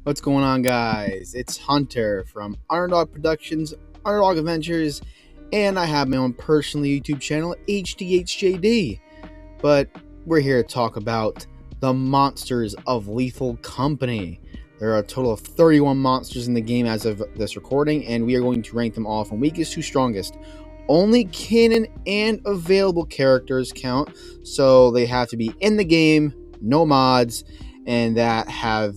What's going on, guys? It's Hunter from Underdog Productions, Underdog Adventures, and I have my own personal YouTube channel, HDHJD. But we're here to talk about the monsters of Lethal Company. There are a total of 31 monsters in the game as of this recording, and we are going to rank them all from weakest to strongest. Only canon and available characters count, so they have to be in the game, no mods, and that have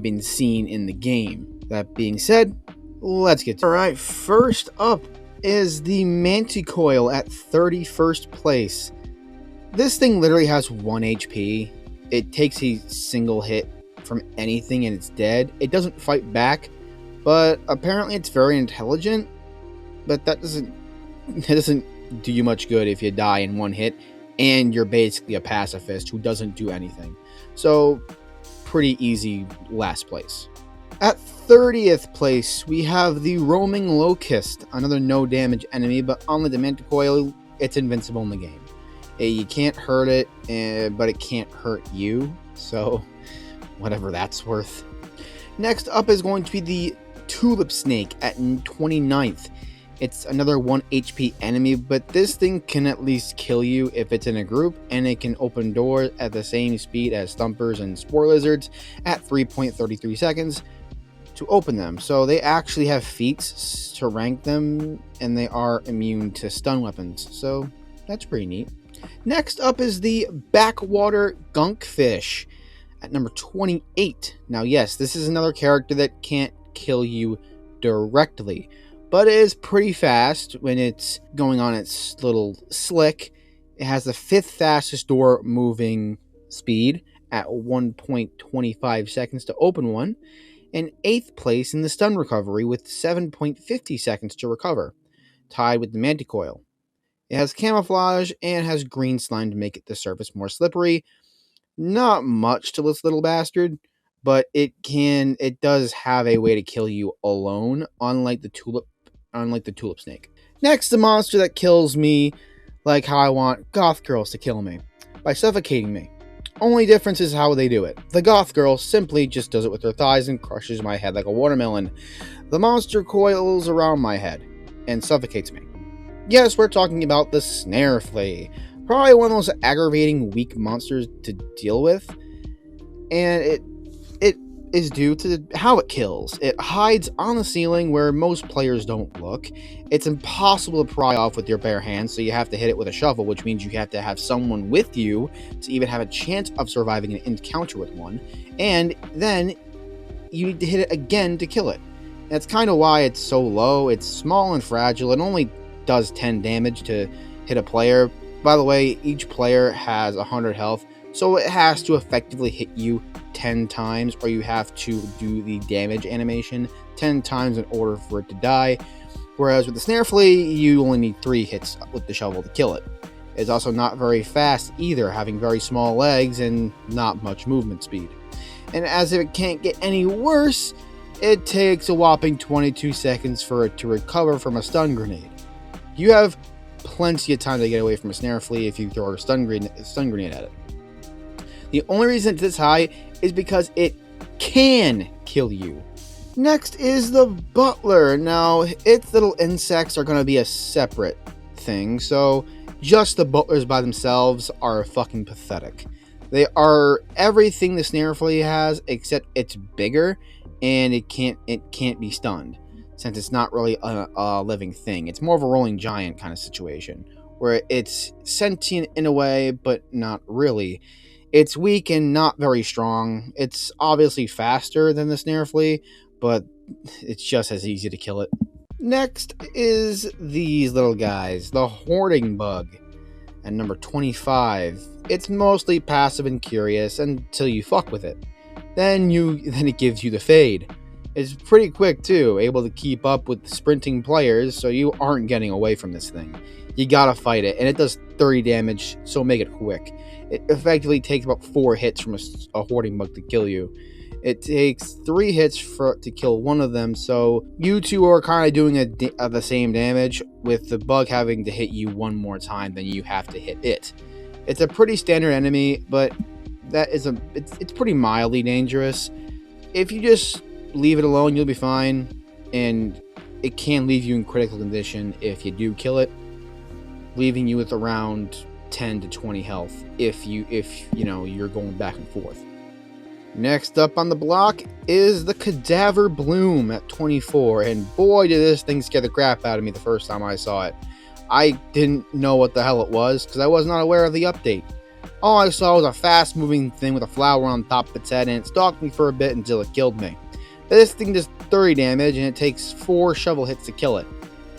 been seen in the game. That being said, let's get to it. Alright, first up is the Manticoil at 31st place. This thing literally has 1 HP. It takes a single hit from anything and it's dead. It doesn't fight back, but apparently it's very intelligent. But that doesn't do you much good if you die in 1 hit and you're basically a pacifist who doesn't do anything. So pretty easy last place. At 30th place, we have the Roaming Locust, another no damage enemy, but unlike the Manticoil, it's invincible in the game. You can't hurt it, but it can't hurt you, so whatever that's worth. Next up is going to be the Tulip Snake at 29th. It's another 1 HP enemy, but this thing can at least kill you if it's in a group, and it can open doors at the same speed as Thumpers and Spore Lizards at 3.33 seconds to open them. So they actually have feats to rank them, and they are immune to stun weapons, so that's pretty neat. Next up is the Backwater Gunkfish at number 28. Now yes, this is another character that can't kill you directly, but it is pretty fast when it's going on its little slick. It has the 5th fastest door moving speed at 1.25 seconds to open one, and 8th place in the stun recovery with 7.50 seconds to recover, tied with the Manticoil. It has camouflage and has green slime to make the surface more slippery. Not much to this little bastard, but it does have a way to kill you alone, unlike the Tulip Snake. Next, the monster that kills me like how I want goth girls to kill me, by suffocating me. Only difference is how they do it. The goth girl simply just does it with her thighs and crushes my head like a watermelon. The monster coils around my head and suffocates me. Yes, we're talking about the Snare flea. Probably one of the most aggravating, weak monsters to deal with. And it is due to how it kills. It hides on the ceiling where most players don't look. It's impossible to pry off with your bare hands, so you have to hit it with a shovel, which means you have to have someone with you to even have a chance of surviving an encounter with one. And then you need to hit it again to kill it. That's kind of why it's so low. It's small and fragile. It only does 10 damage to hit a player. By the way, each player has 100 health, so it has to effectively hit you 10 times, or you have to do the damage animation 10 times in order for it to die. Whereas with the Snare flea, you only need 3 hits with the shovel to kill it. It's also not very fast either, having very small legs and not much movement speed. And as if it can't get any worse, it takes a whopping 22 seconds for it to recover from a stun grenade. You have plenty of time to get away from a Snare flea if you throw a stun grenade at it. The only reason it's this high is because it can kill you. Next is the Butler. Now, its little insects are going to be a separate thing, so just the Butlers by themselves are fucking pathetic. They are everything the Snare flea has, except it's bigger, and it can't be stunned, since it's not really a living thing. It's more of a rolling giant kind of situation, where it's sentient in a way, but not really. It's weak and not very strong. It's obviously faster than the Snare flea, but it's just as easy to kill it. Next is these little guys, the Hoarding bug at number 25. It's mostly passive and curious until you fuck with it. Then it gives you the fade. It's pretty quick too, able to keep up with sprinting players, so you aren't getting away from this thing. You gotta fight it, and it does 30 damage, so make it quick. It effectively takes about 4 hits from a Hoarding bug to kill you. It takes 3 hits to kill one of them, so you two are kind of doing the same damage, with the bug having to hit you one more time than you have to hit it. It's a pretty standard enemy, but it's pretty mildly dangerous. if you just leave it alone, you'll be fine, and it can leave you in critical condition if you do kill it, leaving you with around 10 to 20 health if you're going back and forth. Next up on the block is the Cadaver Bloom at 24, and boy did this thing scare the crap out of me the first time I saw it. I didn't know what the hell it was because I was not aware of the update. All I saw was a fast moving thing with a flower on top of its head, and it stalked me for a bit until it killed me. This thing does 30 damage and it takes 4 shovel hits to kill it.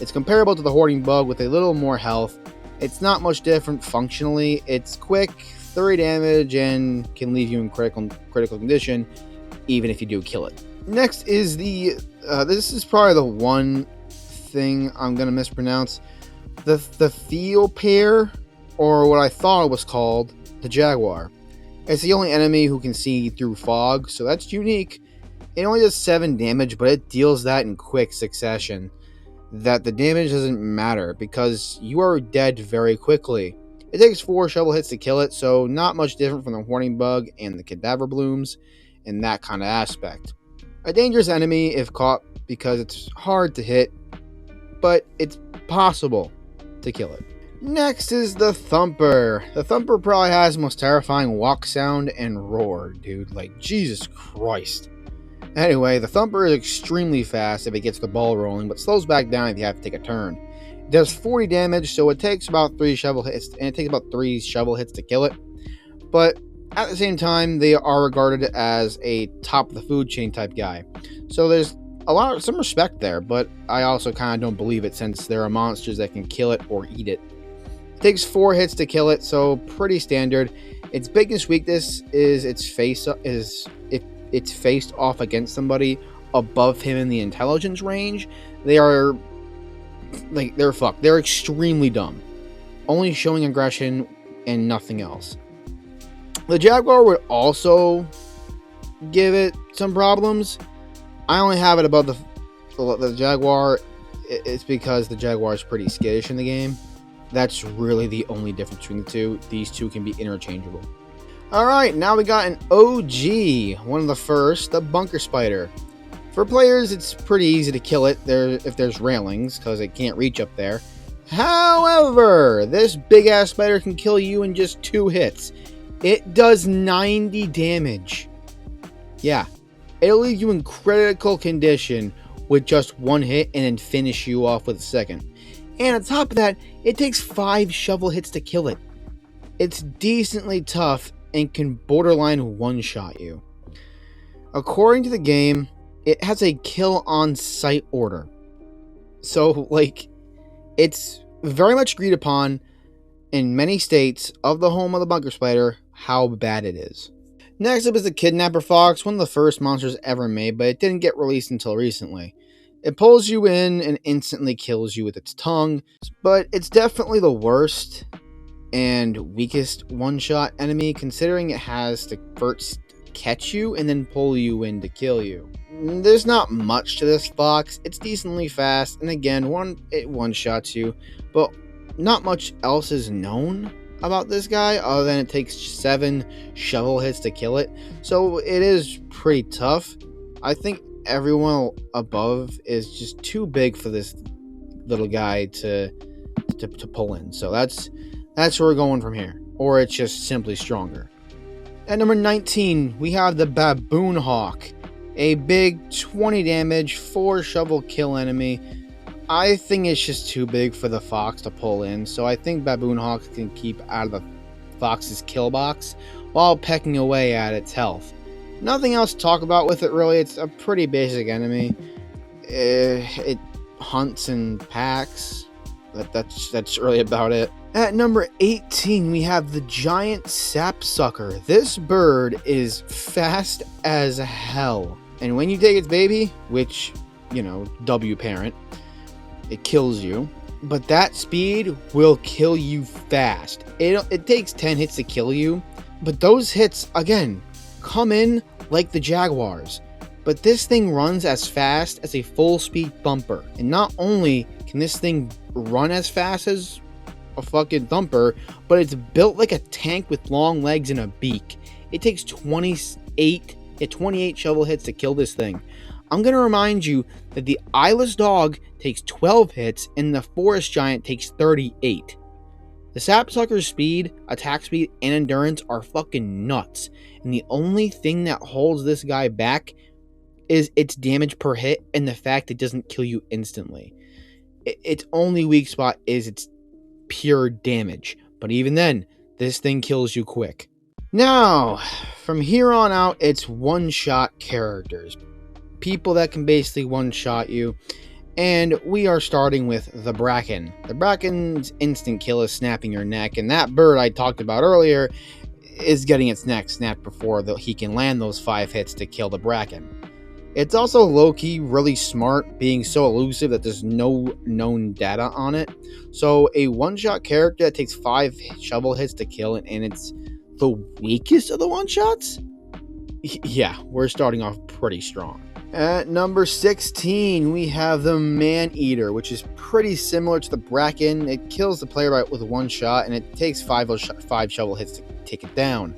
It's comparable to the Hoarding bug with a little more health. It's not much different functionally. It's quick, 30 damage, and can leave you in critical condition even if you do kill it. Next is the this is probably the one thing I'm gonna mispronounce, the flea pair, or what I thought it was called, the Jaguar. It's the only enemy who can see through fog, so that's unique. It only does 7 damage, but it deals that in quick succession. That the damage doesn't matter because you are dead very quickly. It takes 4 shovel hits to kill it, so not much different from the Hoarding bug and the Cadaver Blooms in that kind of aspect. A dangerous enemy if caught because it's hard to hit, but it's possible to kill it. Next is the Thumper. The Thumper probably has the most terrifying walk sound and roar, dude. Like, Jesus Christ. Anyway, the Thumper is extremely fast if it gets the ball rolling, but slows back down if you have to take a turn. It does 40 damage, so it takes about 3 shovel hits, and it takes about 3 shovel hits to kill it. But at the same time, they are regarded as a top of the food chain type guy. So there's some respect there, but I also kind of don't believe it since there are monsters that can kill it or eat it. It takes 4 hits to kill it, so pretty standard. Its biggest weakness is its face if it's faced off against somebody above him in the intelligence range. They're fucked. They're extremely dumb, only showing aggression and nothing else. The Jaguar would also give it some problems. I only have it above the Jaguar. It's because the Jaguar is pretty skittish in the game. That's really the only difference between the two. These two can be interchangeable. Alright, now we got an OG, one of the first, the Bunker Spider. For players, it's pretty easy to kill it if there's railings, because it can't reach up there. However, this big-ass spider can kill you in just 2 hits. It does 90 damage. Yeah, it'll leave you in critical condition with just 1 hit and then finish you off with a second. And on top of that, it takes 5 shovel hits to kill it. It's decently tough and can borderline one-shot you. According to the game, it has a kill on sight order. So, it's very much agreed upon in many states of the home of the Bunker Spider how bad it is. Next up is the Kidnapper Fox, one of the first monsters ever made, but it didn't get released until recently. It pulls you in and instantly kills you with its tongue, but it's definitely the worst and weakest one-shot enemy, considering it has to first catch you and then pull you in to kill you. There's not much to this fox. It's decently fast, and again, it one-shots you, but not much else is known about this guy other than it takes 7 shovel hits to kill it, so it is pretty tough. I think everyone above is just too big for this little guy to pull in, so that's where we're going from here, or it's just simply stronger. At number 19, we have the Baboon Hawk, a big 20 damage, 4 shovel kill enemy. I think it's just too big for the fox to pull in, so I think Baboon Hawk can keep out of the fox's kill box while pecking away at its health. Nothing else to talk about with it really. It's a pretty basic enemy. It hunts in packs. That's really about it. At number 18, we have the giant sapsucker. This bird is fast as hell. And when you take its baby, which, W parent, it kills you. But that speed will kill you fast. It takes 10 hits to kill you. But those hits, again, come in like the Jaguars. But this thing runs as fast as a full-speed thumper. And not only can this thing run as fast as a fucking thumper, but it's built like a tank with long legs and a beak. It takes 28 Get 28 shovel hits to kill this thing. I'm going to remind you that the eyeless dog takes 12 hits and the forest giant takes 38. The sapsucker's speed, attack speed, and endurance are fucking nuts. And the only thing that holds this guy back is its damage per hit and the fact it doesn't kill you instantly. Its only weak spot is its pure damage. But even then, this thing kills you quick. Now, from here on out, it's one-shot characters. People that can basically one-shot you. And we are starting with the Bracken. The Bracken's instant kill is snapping your neck. And that bird I talked about earlier is getting its neck snapped before he can land those 5 hits to kill the Bracken. It's also low-key really smart, being so elusive that there's no known data on it. So a one-shot character that takes 5 shovel hits to kill, and it's the weakest of the one-shots? Yeah, we're starting off pretty strong. At number 16, we have the Man-Eater, which is pretty similar to the Bracken. It kills the player with one shot, and it takes 5 shovel hits to take it down.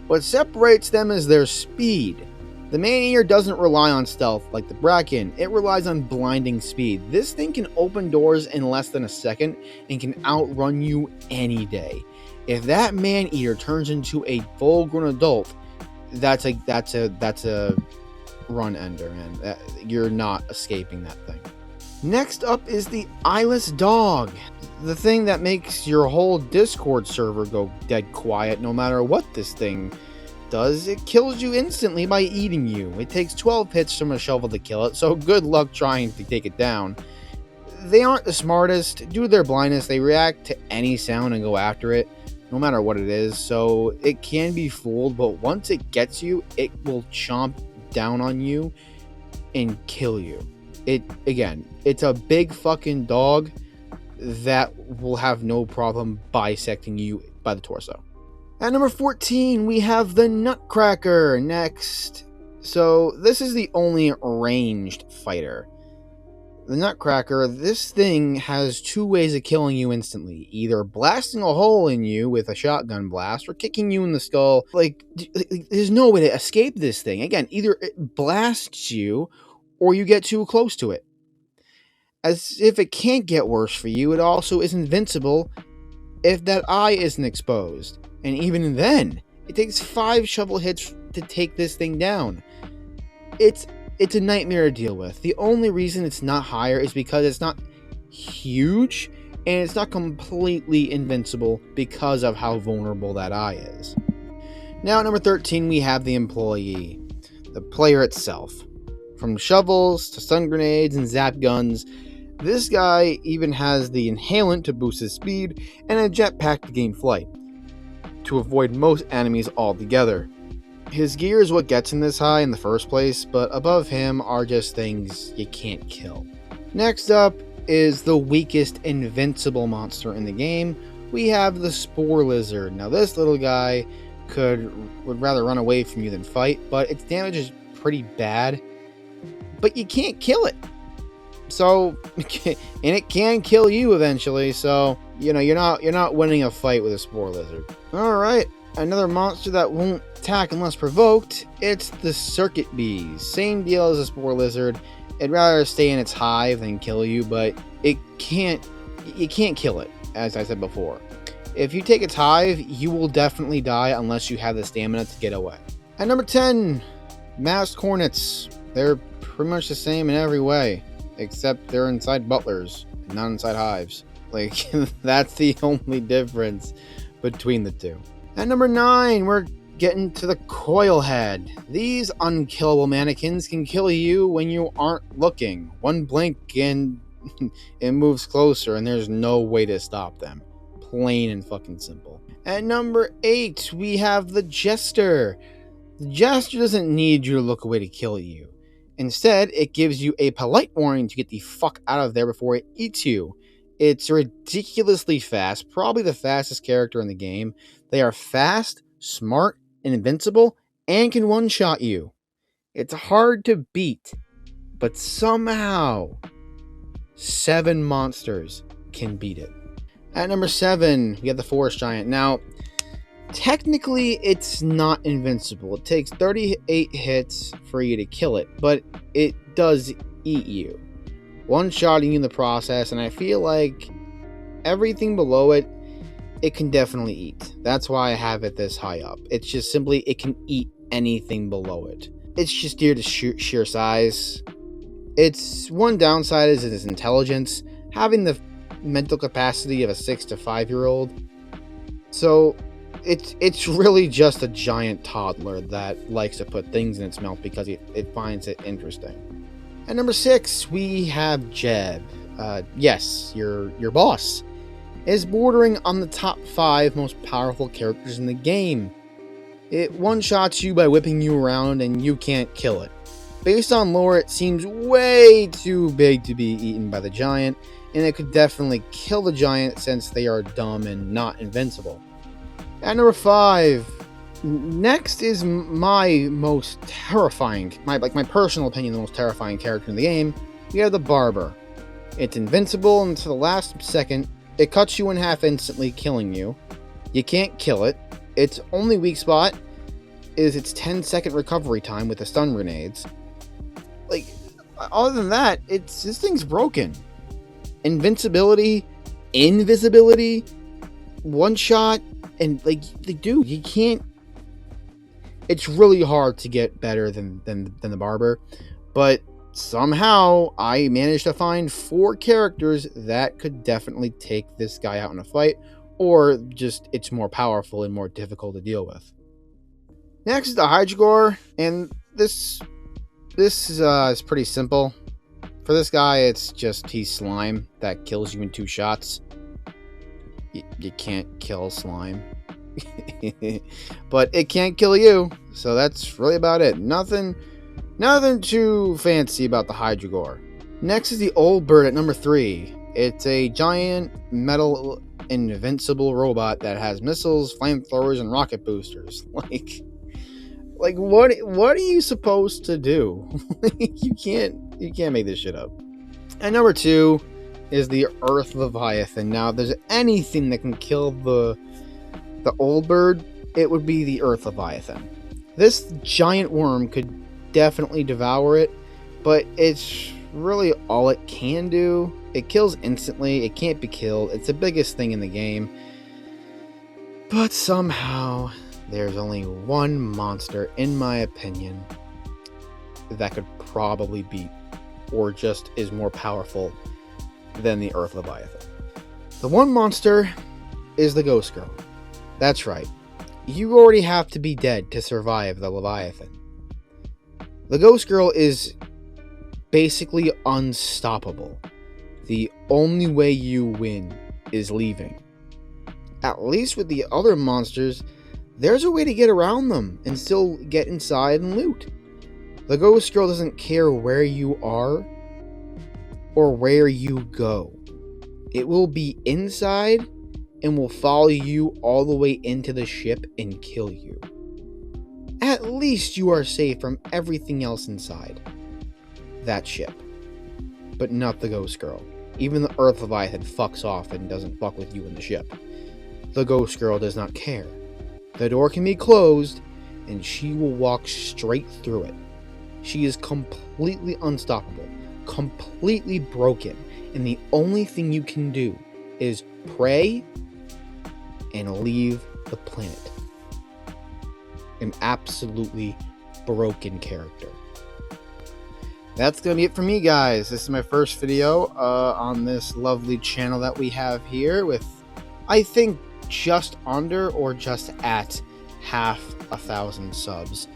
What separates them is their speed. The Man-Eater doesn't rely on stealth like the Bracken. It relies on blinding speed. This thing can open doors in less than a second and can outrun you any day. If that Man-Eater turns into a full-grown adult, that's a run ender, man. You're not escaping that thing. Next up is the eyeless dog. The thing that makes your whole Discord server go dead quiet no matter what this thing does. It kills you instantly by eating you. It takes 12 hits from a shovel to kill it, so good luck trying to take it down. They aren't the smartest. Due to their blindness, they react to any sound and go after it, no matter what it is, so it can be fooled, but once it gets you, it will chomp down on you and kill you. It's a big fucking dog that will have no problem bisecting you by the torso. At number 14, we have the Nutcracker next. So this is the only ranged fighter. The Nutcracker, this thing has 2 ways of killing you instantly. Either blasting a hole in you with a shotgun blast or kicking you in the skull. There's no way to escape this thing. Again, either it blasts you or you get too close to it. As if it can't get worse for you, it also is invincible if that eye isn't exposed. And even then, it takes 5 shovel hits to take this thing down. It's a nightmare to deal with. The only reason it's not higher is because it's not huge, and it's not completely invincible because of how vulnerable that eye is. Now at number 13, we have the Employee, the player itself. From shovels to stun grenades and zap guns, this guy even has the inhalant to boost his speed and a jetpack to gain flight, to avoid most enemies altogether. His gear is what gets him this high in the first place, but above him are just things you can't kill. Next up is the weakest invincible monster in the game. We have the Spore Lizard. Now this little guy would rather run away from you than fight, but its damage is pretty bad, but you can't kill it. So, and it can kill you eventually, so you're not winning a fight with a Spore Lizard. Alright, another monster that won't attack unless provoked, it's the Circuit Bees. Same deal as a Spore Lizard. It'd rather stay in its hive than kill you, but you can't kill it, as I said before. If you take its hive, you will definitely die unless you have the stamina to get away. At number 10, Masked Hornets. They're pretty much the same in every way, except they're inside butlers and not inside hives. That's the only difference between the two. At number 9, we're getting to the Coilhead. These unkillable mannequins can kill you when you aren't looking. One blink and it moves closer and there's no way to stop them. Plain and fucking simple. At number 8, we have the Jester. The Jester doesn't need you to look away to kill you. Instead, it gives you a polite warning to get the fuck out of there before it eats you. It's ridiculously fast, probably the fastest character in the game. They are fast, smart, and invincible, and can one-shot you. It's hard to beat, but somehow 7 monsters can beat it. At number 7, we have the Forest Giant. Now, Technically, it's not invincible. It takes 38 hits for you to kill it, but it does eat you, one-shotting you in the process, and I feel like everything below it, it can definitely eat. That's why I have it this high up. It's just simply, it can eat anything below it. It's just due to sheer size. Its one downside is its intelligence, having the mental capacity of a 6 to 5-year-old. So it's really just a giant toddler that likes to put things in its mouth because it finds it interesting. At number 6, we have Jeb. Yes, your boss is bordering on the top 5 most powerful characters in the game. It one-shots you by whipping you around and you can't kill it. Based on lore, it seems way too big to be eaten by the giant, and it could definitely kill the giant since they are dumb and not invincible. At number 5, next is my most terrifying, my personal opinion, the most terrifying character in the game. We have the Barber. It's invincible until the last second. It cuts you in half instantly, killing you. You can't kill it. Its only weak spot is its 10-second recovery time with the stun grenades. Like, other than that, this thing's broken. Invincibility, invisibility, one shot, and dude, you can't. It's really hard to get better than the Barber, but somehow I managed to find 4 characters that could definitely take this guy out in a fight, or just it's more powerful and more difficult to deal with. Next is the Hydrogore, and this is pretty simple. For this guy, it's just he's slime that kills you in 2 shots. You can't kill slime. But it can't kill you, so that's really about it. Nothing too fancy about the Hydrogore. Next is the Old Bird at number 3. It's a giant metal invincible robot that has missiles, flamethrowers, and rocket boosters. Like what are you supposed to do? You can't make this shit up. And number 2 is the Earth Leviathan. Now, if there's anything that can kill the Old Bird, it would be the Earth Leviathan. This giant worm could definitely devour it, but it's really all it can do. It kills instantly. It can't be killed. It's the biggest thing in the game. But somehow, there's only one monster, in my opinion, that could probably beat, or just is more powerful than the Earth Leviathan. The one monster is the Ghost Girl. That's right. You already have to be dead to survive the Leviathan. The Ghost Girl is basically unstoppable. The only way you win is leaving. At least with the other monsters, there's a way to get around them and still get inside and loot. The Ghost Girl doesn't care where you are or where you go. It will be inside and will follow you all the way into the ship and kill you. At least you are safe from everything else inside that ship, but not the Ghost Girl. Even the Earth Leviathan fucks off and doesn't fuck with you in the ship. The Ghost Girl does not care. The door can be closed and she will walk straight through it. She is completely unstoppable, completely broken, and the only thing you can do is pray and leave the planet. An absolutely broken character. That's going to be it for me, guys. This is my first video on this lovely channel that we have here with, I think, just under or just at 1,000 subs.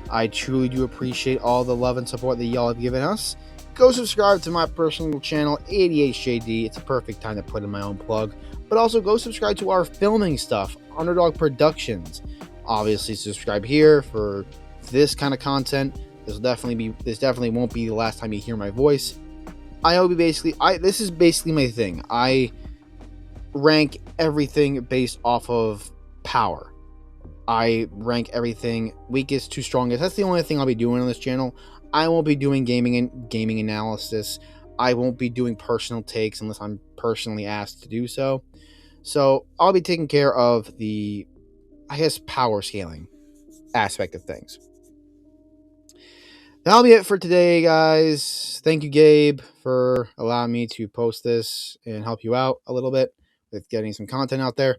I truly do appreciate all the love and support that y'all have given us. Go subscribe to my personal channel, ADHJD. It's a perfect time to put in my own plug. But also go subscribe to our filming stuff, Underdog Productions. Obviously, subscribe here for this kind of content. This definitely won't be the last time you hear my voice. This is basically my thing. I rank everything based off of power. I rank everything weakest to strongest. That's the only thing I'll be doing on this channel. I won't be doing gaming analysis. I won't be doing personal takes unless I'm personally asked to do so. So I'll be taking care of the I guess, power scaling aspect of things. That'll be it for today, guys. Thank you, Gabe, for allowing me to post this and help you out a little bit with getting some content out there.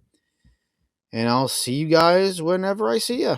And I'll see you guys whenever I see you.